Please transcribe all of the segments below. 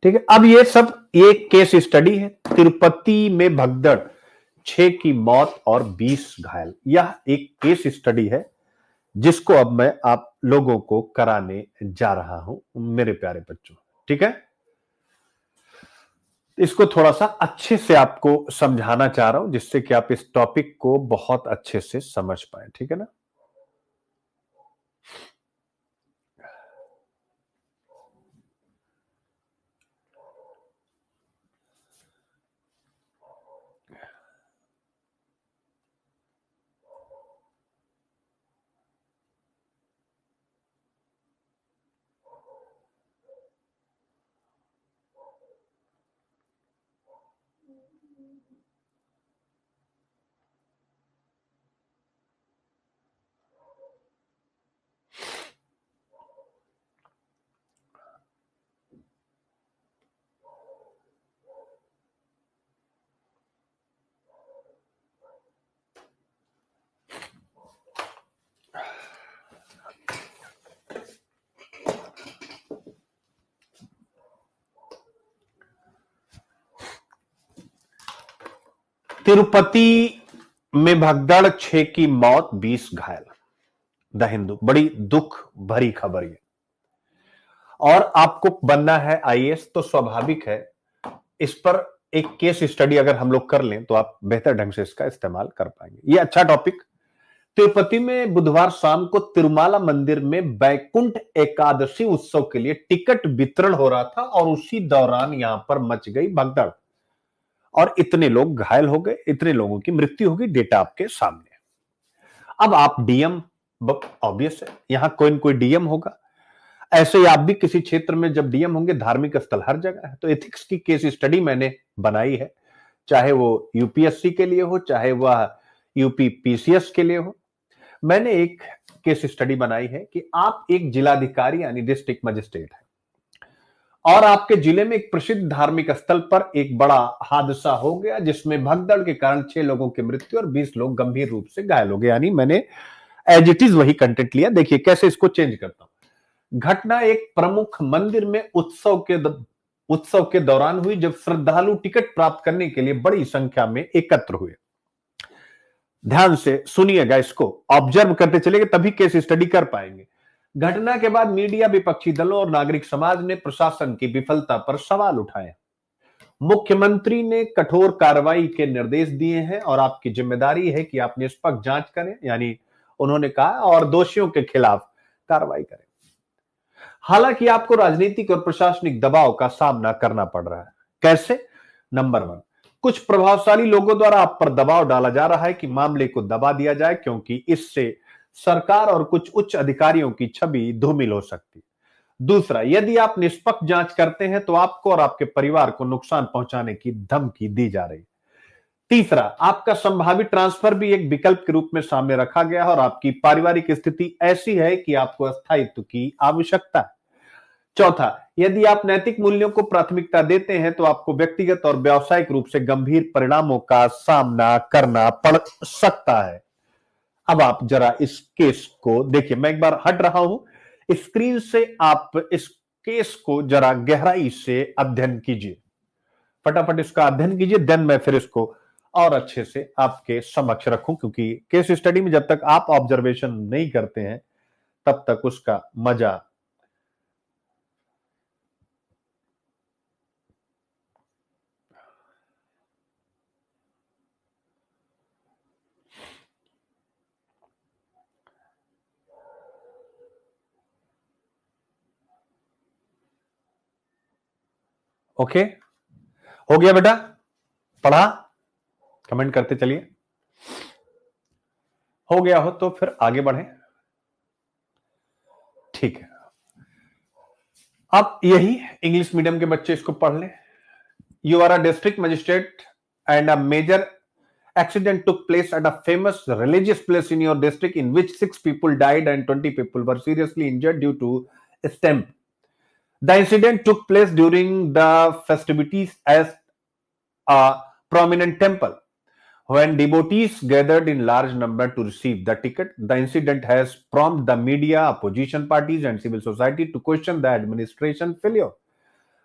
ठीक है। अब ये केस स्टडी है, तिरुपति में भगदड़, 6 की मौत और 20 घायल। यह एक केस स्टडी है जिसको अब मैं आप लोगों को कराने जा रहा हूं मेरे प्यारे बच्चों। ठीक है, इसको थोड़ा सा अच्छे से आपको समझाना चाह रहा हूं जिससे कि आप इस टॉपिक को बहुत अच्छे से समझ पाए। ठीक है ना। तिरुपति में भगदड़, 6 की मौत 20 घायल। द हिंदू, बड़ी दुख भरी खबर ये। और आपको बनना है आईएएस तो स्वाभाविक है इस पर एक केस स्टडी अगर हम लोग कर लें तो आप बेहतर ढंग से इसका इस्तेमाल कर पाएंगे। ये अच्छा टॉपिक। तिरुपति में बुधवार शाम को तिरुमाला मंदिर में वैकुंठ एकादशी उत्सव के लिए टिकट वितरण हो रहा था और उसी दौरान यहां पर मच गई भगदड़ और इतने लोग घायल हो गए, इतने लोगों की मृत्यु हो गई। डेटा आपके सामने। अब आप डीएम, ऑब्वियस है यहां कोई न कोई डीएम होगा। ऐसे ही आप भी किसी क्षेत्र में जब डीएम होंगे, धार्मिक स्थल हर जगह है, तो एथिक्स की केस स्टडी मैंने बनाई है, चाहे वो यूपीएससी के लिए हो, चाहे वह यूपी पीसीएस के लिए हो। मैंने एक केस स्टडी बनाई है कि आप एक जिलाधिकारी यानी डिस्ट्रिक्ट मजिस्ट्रेट है और आपके जिले में एक प्रसिद्ध धार्मिक स्थल पर एक बड़ा हादसा हो गया जिसमें भगदड़ के कारण 6 लोगों की मृत्यु और 20 लोग गंभीर रूप से घायल हो गए। यानी मैंने एज इट इज वही कंटेंट लिया। देखिए कैसे इसको चेंज करता हूं। घटना एक प्रमुख मंदिर में उत्सव के दौरान हुई जब श्रद्धालु टिकट प्राप्त करने के लिए बड़ी संख्या में एकत्र हुए। ध्यान से सुनिएगा, इसको ऑब्जर्व करते चलेंगे तभी केस स्टडी कर पाएंगे। घटना के बाद मीडिया, विपक्षी दलों और नागरिक समाज ने प्रशासन की विफलता पर सवाल उठाए। मुख्यमंत्री ने कठोर कार्रवाई के निर्देश दिए हैं और आपकी जिम्मेदारी है कि आप निष्पक्ष जांच करें, यानी उन्होंने कहा, और दोषियों के खिलाफ कार्रवाई करें। हालांकि आपको राजनीतिक और प्रशासनिक दबाव का सामना करना पड़ रहा है। कैसे? नंबर 1, कुछ प्रभावशाली लोगों द्वारा आप पर दबाव डाला जा रहा है कि मामले को दबा दिया जाए क्योंकि इससे सरकार और कुछ उच्च अधिकारियों की छवि धूमिल हो सकती है। दूसरा, यदि आप निष्पक्ष जांच करते हैं तो आपको और आपके परिवार को नुकसान पहुंचाने की धमकी दी जा रही है। तीसरा, आपका संभावित ट्रांसफर भी एक विकल्प के रूप में सामने रखा गया है और आपकी पारिवारिक स्थिति ऐसी है कि आपको स्थायित्व की आवश्यकता है। चौथा, यदि आप नैतिक मूल्यों को प्राथमिकता देते हैं तो आपको व्यक्तिगत और व्यावसायिक रूप से गंभीर परिणामों का सामना करना पड़ सकता है। अब आप जरा इस केस को देखिए। मैं एक बार हट रहा हूं स्क्रीन से, आप इस केस को जरा गहराई से अध्ययन कीजिए, फटाफट इसका अध्ययन कीजिए, देन मैं फिर इसको और अच्छे से आपके समक्ष रखूं, क्योंकि केस स्टडी में जब तक आप ऑब्जर्वेशन नहीं करते हैं तब तक उसका मजा। ओके, हो गया बेटा? पढ़ा? कमेंट करते चलिए। हो गया हो तो फिर आगे बढ़े। ठीक है, अब यही इंग्लिश मीडियम के बच्चे इसको पढ़ लें। You are a district magistrate and a major accident took place at a famous religious place in your district in which 6 people died and 20 people were seriously injured due to stamp. The incident took place during the festivities at a prominent temple. When devotees gathered in large number to receive the ticket, the incident has prompted the media, opposition parties, and civil society to question the administration failure.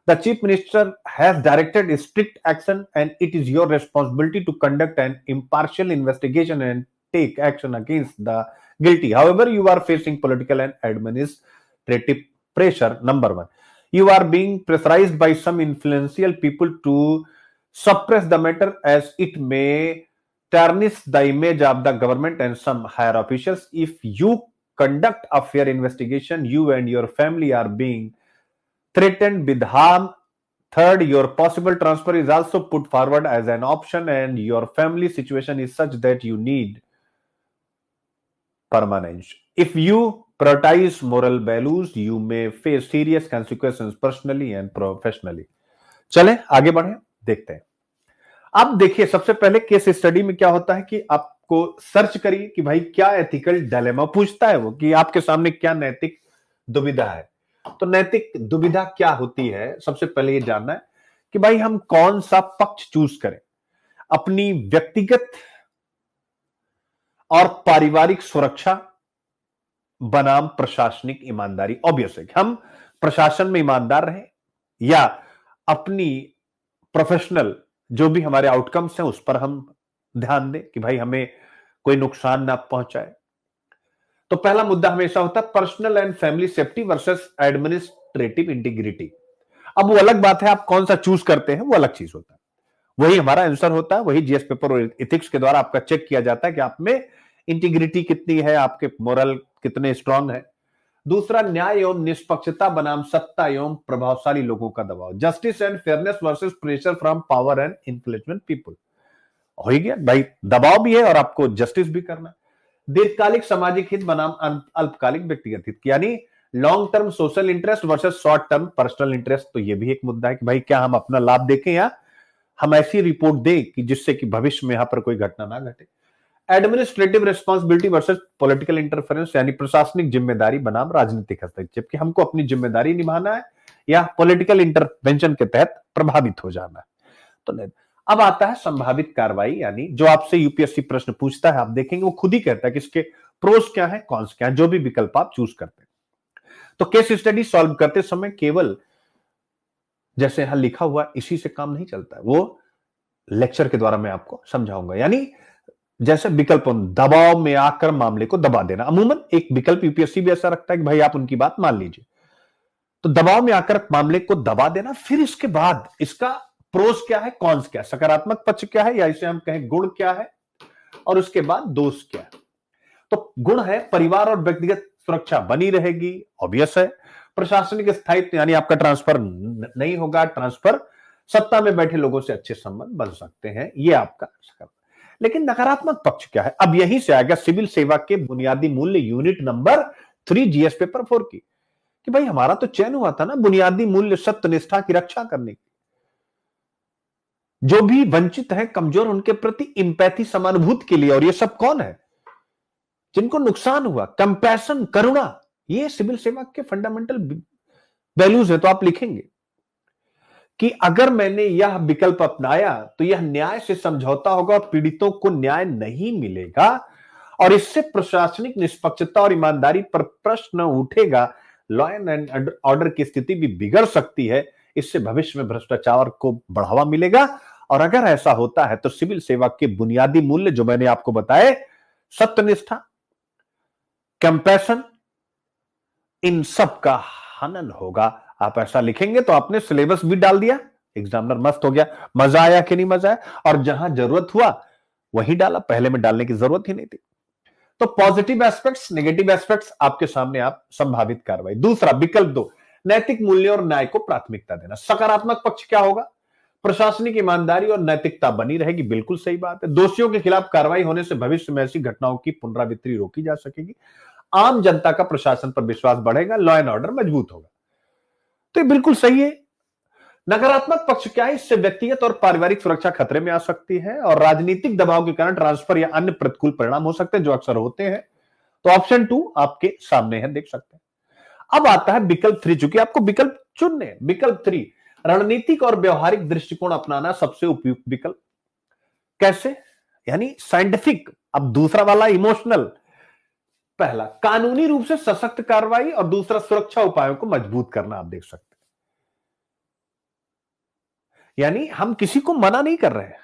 The chief minister has directed strict action and it is your responsibility to conduct an impartial investigation and take action against the guilty. However, you are facing political and administrative pressure. Number one, you are being pressurized by some influential people to suppress the matter as it may tarnish the image of the government and some higher officials. If you conduct a fair investigation, you and your family are being threatened with harm. Third, your possible transfer is also put forward as an option, and your family situation is such that you need permanence. If you prioritize moral values, you may face serious consequences personally and professionally. चलें आगे बढ़े, देखते हैं। अब देखिए, सबसे पहले case study में क्या होता है कि आपको सर्च करिए कि भाई क्या एथिकल डायलेमा पूछता है वो, कि आपके सामने क्या नैतिक दुविधा है। तो नैतिक दुविधा क्या होती है, सबसे पहले ये जानना है कि भाई हम कौन सा पक्ष चूज करें, अपनी व्यक्तिगत और पारिवारिक सुरक्षा बनाम प्रशासनिक ईमानदारी। ऑब्वियस है कि हम प्रशासन में ईमानदार रहें या अपनी प्रोफेशनल जो भी हमारे आउटकम्स हैं उस पर हम ध्यान दें कि भाई हमें कोई नुकसान ना पहुंचाए। तो पहला मुद्दा हमेशा होता है personal and family safety versus administrative integrity. अब वो अलग बात है, आप कौन सा चूज करते हैं वो अलग चीज होता है, वही हमारा आंसर होता है, वही जीएस पेपर और एथिक्स के द्वारा आपका चेक किया जाता है कि आप में इंटीग्रिटी कितनी है, आपके मोरल कितने स्ट्रांग है। दूसरा, न्याय एवं निष्पक्षता बनाम सत्ता एवं प्रभावशाली लोगों का दबाव। Justice and fairness versus pressure from power and influential people. हो ही गया भाई, दबाव भी है और आपको जस्टिस भी करना है। दीर्घकालिक सामाजिक हित बनाम अल्पकालिक व्यक्तिगत हित, यानी long term social interest versus short term personal interest. तो ये भी एक मुद्दा है कि भाई क्या हम अपना लाभ देखें या हम ऐसी रिपोर्ट दें कि जिससे कि भविष्य में यहां पर कोई घटना ना घटे। Administrative responsibility versus political interference, यानी प्रशासनिक जिम्मेदारी बनाम राजनीतिक हस्तक्षेप, कि हमको अपनी जिम्मेदारी निभाना है या पॉलिटिकल इंटरवेंशन के तहत प्रभावित हो जाना है। तो नहीं। अब आता है संभावित कार्रवाई, यानी जो आपसे यूपीएससी प्रश्न पूछता है, आप देखेंगे वो खुद ही कहता है कि इसके प्रोस क्या है, कॉन्स क्या है, जो भी विकल्प आप चूज करते हैं। तो केस स्टडी सॉल्व करते समय केवल जैसे यहां लिखा हुआ इसी से काम नहीं चलता है, वो लेक्चर के द्वारा मैं आपको समझाऊंगा। यानी जैसे विकल्प, दबाव में आकर मामले को दबा देना। अमूमन एक विकल्प यूपीएससी भी ऐसा रखता है कि भाई आप उनकी बात मान लीजिए, तो दबाव में आकर मामले को दबा देना, फिर इसके बाद इसका प्रोस क्या है, कॉन्स क्या है, सकारात्मक पक्ष क्या है, या इसे हम कहें गुण क्या है, और उसके बाद दोष क्या है। तो गुण है परिवार और व्यक्तिगत सुरक्षा बनी रहेगी, ऑब्वियस है। प्रशासनिक स्थायित्व, यानी आपका ट्रांसफर नहीं होगा, ट्रांसफर सत्ता में बैठे लोगों से अच्छे संबंध बन सकते हैं, ये आपका। लेकिन नकारात्मक पक्ष क्या है, अब यहीं से आएगा सिविल सेवा के बुनियादी मूल्य यूनिट नंबर 3 जीएस पेपर 4 की, कि भाई हमारा तो चयन हुआ था ना बुनियादी मूल्य सत्यनिष्ठा की रक्षा करने की। जो भी वंचित हैं, कमजोर, उनके प्रति इंपैथी, समानुभूति के लिए। और ये सब कौन है, जिनको नुकसान हुआ, कंपैशन, करुणा, ये सिविल सेवा के फंडामेंटल वैल्यूज है। तो आप लिखेंगे कि अगर मैंने यह विकल्प अपनाया तो यह न्याय से समझौता होगा और पीड़ितों को न्याय नहीं मिलेगा, और इससे प्रशासनिक निष्पक्षता और ईमानदारी पर प्रश्न उठेगा। लॉ एंड ऑर्डर की स्थिति भी बिगड़ सकती है, इससे भविष्य में भ्रष्टाचार को बढ़ावा मिलेगा। और अगर ऐसा होता है तो सिविल सेवा के बुनियादी मूल्य जो मैंने आपको बताए, सत्यनिष्ठा, कंपैशन, इन सब का हनन होगा। आप ऐसा लिखेंगे तो आपने सिलेबस भी डाल दिया, एग्जामिनर मस्त हो गया। मजा आया कि नहीं मजा आया, और जहां जरूरत हुआ वही डाला, पहले में डालने की जरूरत ही नहीं थी। तो पॉजिटिव एस्पेक्ट्स, नेगेटिव एस्पेक्ट्स आपके सामने, आप संभावित कार्रवाई। दूसरा, विकल्प 2, नैतिक मूल्य और न्याय को प्राथमिकता देना। सकारात्मक पक्ष क्या होगा, प्रशासनिक ईमानदारी और नैतिकता बनी रहेगी, बिल्कुल सही बात है। दोषियों के खिलाफ कार्रवाई होने से भविष्य में ऐसी घटनाओं की पुनरावृत्ति रोकी जा सकेगी। आम जनता का प्रशासन पर विश्वास बढ़ेगा, लॉ एंड ऑर्डर मजबूत होगा। तो ये बिल्कुल सही है। नकारात्मक पक्ष क्या है, इससे व्यक्तिगत और पारिवारिक सुरक्षा खतरे में आ सकती है, और राजनीतिक दबाव के कारण ट्रांसफर या अन्य प्रतिकूल परिणाम हो सकते हैं, जो अक्सर होते हैं। तो ऑप्शन 2 आपके सामने है, देख सकते हैं। अब आता है विकल्प 3, चूंकि आपको विकल्प चुनने। विकल्प 3, रणनीतिक और व्यवहारिक दृष्टिकोण अपनाना सबसे उपयुक्त विकल्प। कैसे, यानी साइंटिफिक। अब दूसरा वाला इमोशनल। पहला, कानूनी रूप से सशक्त कार्रवाई, और दूसरा सुरक्षा उपायों को मजबूत करना। आप देख सकते हैं यानी हम किसी को मना नहीं कर रहे हैं।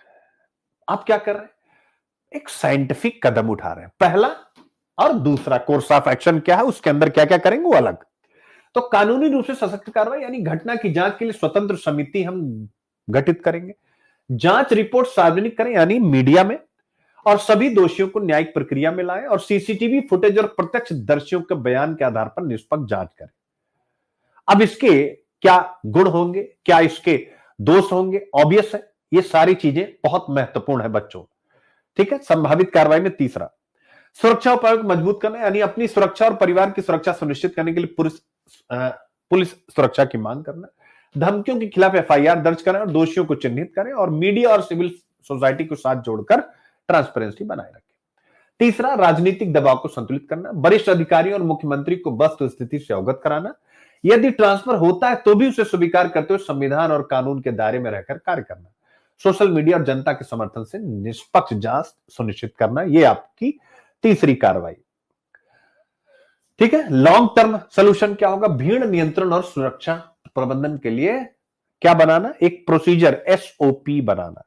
आप क्या कर रहे हैं? एक साइंटिफिक कदम उठा रहे हैं, पहला। और दूसरा कोर्स ऑफ एक्शन क्या है, उसके अंदर क्या क्या करेंगे वो अलग। तो कानूनी रूप से सशक्त कार्रवाई, यानी घटना की जांच के लिए स्वतंत्र समिति हम गठित करेंगे। जांच रिपोर्ट सार्वजनिक करें, यानी मीडिया में, और सभी दोषियों को न्यायिक प्रक्रिया में लाएं, और सीसीटीवी फुटेज और प्रत्यक्षदर्शियों के बयान के आधार पर निष्पक्ष जांच करें। अब इसके क्या गुण होंगे, क्या इसके दोष होंगे, ऑब्वियस है। ये सारी चीजें बहुत महत्वपूर्ण है बच्चों। ठीक है। संभावित कार्रवाई में तीसरा, सुरक्षा उपायों को मजबूत करना, यानी अपनी सुरक्षा और परिवार की सुरक्षा सुनिश्चित करने के लिए पुलिस सुरक्षा की मांग करना। धमकियों के खिलाफ एफआईआर दर्ज करें और दोषियों को चिन्हित करें, और मीडिया और सिविल सोसाइटी को साथ जोड़कर ट्रांसपेरेंसी बनाए रखें। तीसरा, राजनीतिक दबाव को संतुलित करना, वरिष्ठ अधिकारियों और मुख्यमंत्री को वस्तु स्थिति से अवगत कराना। यदि ट्रांसफर होता है तो भी उसे स्वीकार करते हुए संविधान और कानून के दायरे में रहकर कार्य करना। सोशल मीडिया और जनता के समर्थन से निष्पक्ष जांच सुनिश्चित करना, यह आपकी तीसरी कार्रवाई। ठीक है। लॉन्ग टर्म सोल्यूशन क्या होगा? भीड़ नियंत्रण और सुरक्षा प्रबंधन के लिए क्या बनाना? एक प्रोसीजर, एसओपी बनाना।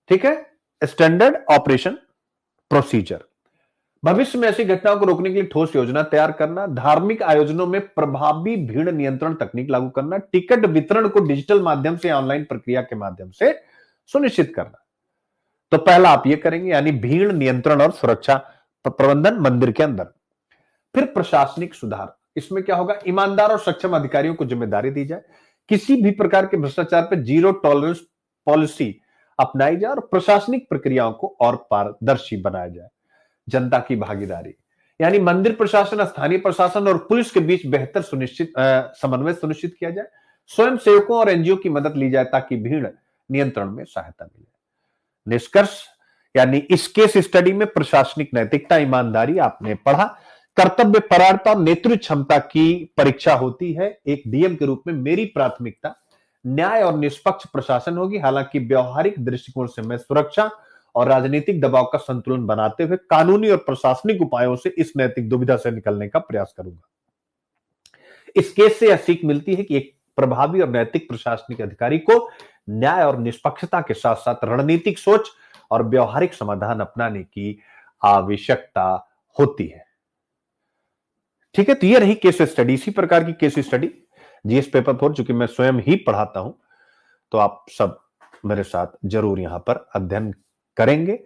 ठीक है। Standard operation procedure. भविष्य में ऐसी घटनाओं को रोकने के लिए ठोस योजना तैयार करना। धार्मिक आयोजनों में प्रभावी भीड़ नियंत्रण तकनीक लागू करना। टिकट वितरण को डिजिटल माध्यम से, ऑनलाइन प्रक्रिया के माध्यम से सुनिश्चित करना। तो पहला आप ये करेंगे, यानी भीड़ नियंत्रण और सुरक्षा प्रबंधन मंदिर के अंदर। फिर प्रशासनिक सुधार, इसमें क्या होगा? ईमानदार और सक्षम अधिकारियों को जिम्मेदारी दी जाए, किसी भी प्रकार के भ्रष्टाचार पर जीरो टॉलरेंस पॉलिसी अपनाई जाए, और प्रशासनिक प्रक्रियाओं को और पारदर्शी बनाया जाए। जनता की भागीदारी, यानी मंदिर प्रशासन, स्थानीय प्रशासन और पुलिस के बीच बेहतर समन्वय सुनिश्चित किया जाए। स्वयं सेवकों और एनजीओ की मदद ली जाए ताकि भीड़ नियंत्रण में सहायता मिले। निष्कर्ष, यानी इस केस स्टडी में प्रशासनिक नैतिकता, ईमानदारी आपने पढ़ा, कर्तव्य परायणता और नेतृत्व क्षमता की परीक्षा होती है। एक डीएम के रूप में मेरी प्राथमिकता न्याय और निष्पक्ष प्रशासन होगी। हालांकि व्यवहारिक दृष्टिकोण से मैं सुरक्षा और राजनीतिक दबाव का संतुलन बनाते हुए कानूनी और प्रशासनिक उपायों से इस नैतिक दुविधा से निकलने का प्रयास करूंगा। इस केस से यह सीख मिलती है कि एक प्रभावी और नैतिक प्रशासनिक अधिकारी को न्याय और निष्पक्षता के साथ साथ रणनीतिक सोच और व्यवहारिक समाधान अपनाने की आवश्यकता होती है। ठीक है। तो ये रही केस स्टडी। इसी प्रकार की केस स्टडी जीएस पेपर 4, चूंकि मैं स्वयं ही पढ़ाता हूं, तो आप सब मेरे साथ जरूर यहां पर अध्ययन करेंगे,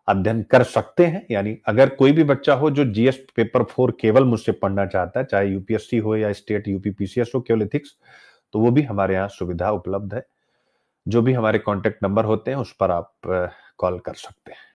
अध्ययन कर सकते हैं। यानी अगर कोई भी बच्चा हो जो जीएस पेपर 4 केवल मुझसे पढ़ना चाहता है, चाहे यूपीएससी हो या स्टेट यूपी पीसीएस हो, केवल एथिक्स, तो वो भी हमारे यहाँ सुविधा उपलब्ध है। जो भी हमारे कॉन्टेक्ट नंबर होते हैं उस पर आप कॉल कर सकते हैं।